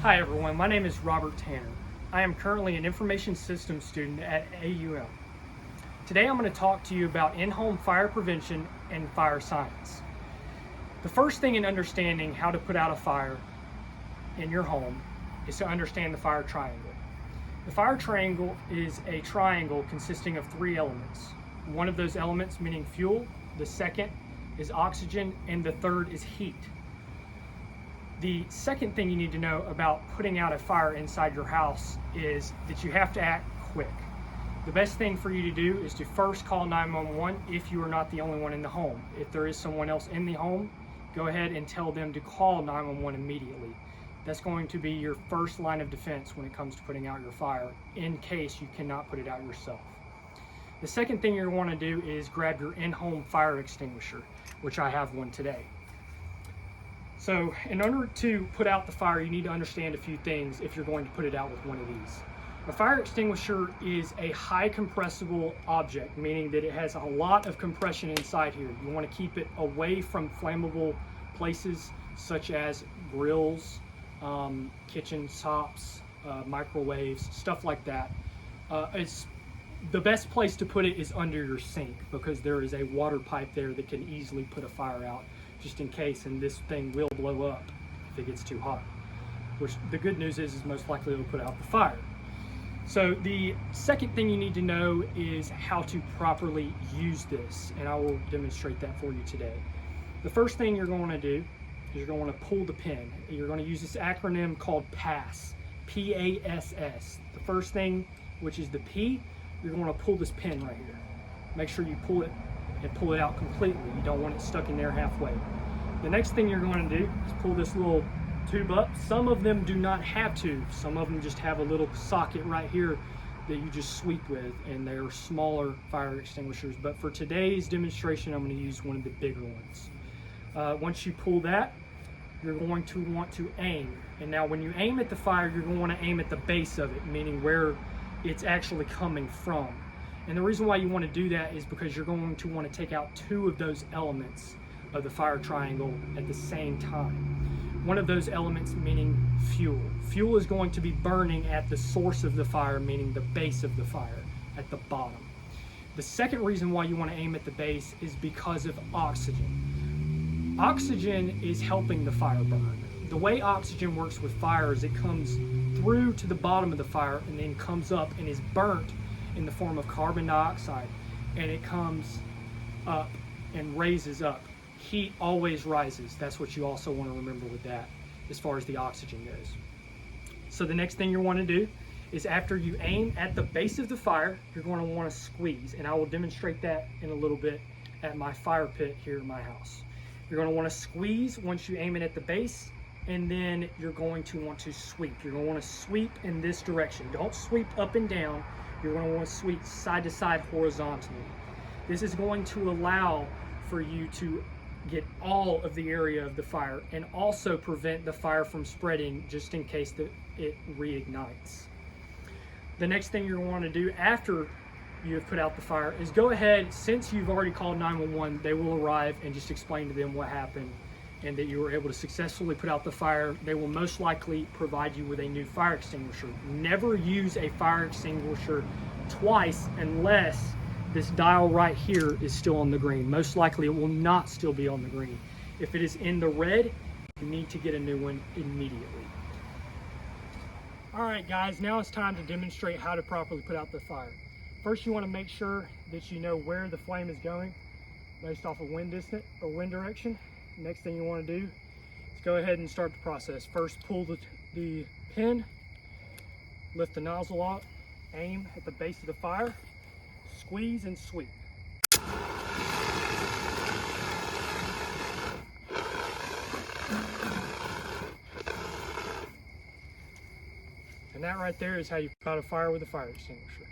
Hi everyone, my name is Robert Tanner. I am currently an information systems student at AUM. Today I'm going to talk to you about in-home fire prevention and fire science. The first thing in understanding how to put out a fire in your home is to understand the fire triangle. The fire triangle is a triangle consisting of three elements. One of those elements meaning fuel, the second is oxygen, and the third is heat. The second thing you need to know about putting out a fire inside your house is that you have to act quick. The best thing for you to do is to first call 911 if you are not the only one in the home. If there is someone else in the home, go ahead and tell them to call 911 immediately. That's going to be your first line of defense when it comes to putting out your fire in case you cannot put it out yourself. The second thing you're going to do is grab your in-home fire extinguisher, which I have one today. So in order to put out the fire, you need to understand a few things if you're going to put it out with one of these. A fire extinguisher is a high compressible object, meaning that it has a lot of compression inside here. You want to keep it away from flammable places such as grills, kitchen tops, microwaves, stuff like that. The best place to put it is under your sink because there is a water pipe there that can easily put a fire out just in case, and this thing will blow up if it gets too hot. Which the good news is most likely it'll put out the fire. So the second thing you need to know is how to properly use this, and I will demonstrate that for you today. The first thing you're going to do is you're going to pull the pin. You're going to use this acronym called PASS, P-A-S-S. The first thing, which is the P, you're going to pull this pin right here. Make sure you pull it and pull it out completely. You don't want it stuck in there halfway. The next thing you're going to do is pull this little tube up. Some of them do not have tubes. Some of them just have a little socket right here that you just sweep with, and they're smaller fire extinguishers. But for today's demonstration, I'm going to use one of the bigger ones. Once you pull that, you're going to want to aim. And now when you aim at the fire, you're going to want to aim at the base of it, meaning where it's actually coming from. And the reason why you want to do that is because you're going to want to take out two of those elements of the fire triangle at the same time. One of those elements meaning fuel. Fuel is going to be burning at the source of the fire, meaning the base of the fire, at the bottom. The second reason why you want to aim at the base is because of oxygen. Oxygen is helping the fire burn. The way oxygen works with fire is it comes through to the bottom of the fire and then comes up and is burnt in the form of carbon dioxide, and it comes up and raises up. Heat always rises. That's what you also want to remember with that as far as the oxygen goes. So the next thing you want to do is after you aim at the base of the fire, you're going to want to squeeze, and I will demonstrate that in a little bit at my fire pit here in my house. You're going to want to squeeze once you aim it at the base, and then you're going to want to sweep. You're going to want to sweep in this direction. Don't sweep up and down. You're going to want to sweep side to side horizontally. This is going to allow for you to get all of the area of the fire and also prevent the fire from spreading just in case that it reignites. The next thing you're going to want to do after you have put out the fire is go ahead, since you've already called 911, they will arrive and just explain to them what happened and that you were able to successfully put out the fire. They will most likely provide you with a new fire extinguisher. Never use a fire extinguisher twice unless this dial right here is still on the green. Most likely it will not still be on the green. If it is in the red, you need to get a new one immediately. All right guys, now it's time to demonstrate how to properly put out the fire. First you want to make sure that you know where the flame is going based off of wind distance or wind direction. Next thing you want to do is go ahead and start the process. First, pull the pin, lift the nozzle out, aim at the base of the fire, squeeze and sweep. And that right there is how you put out a fire with a fire extinguisher.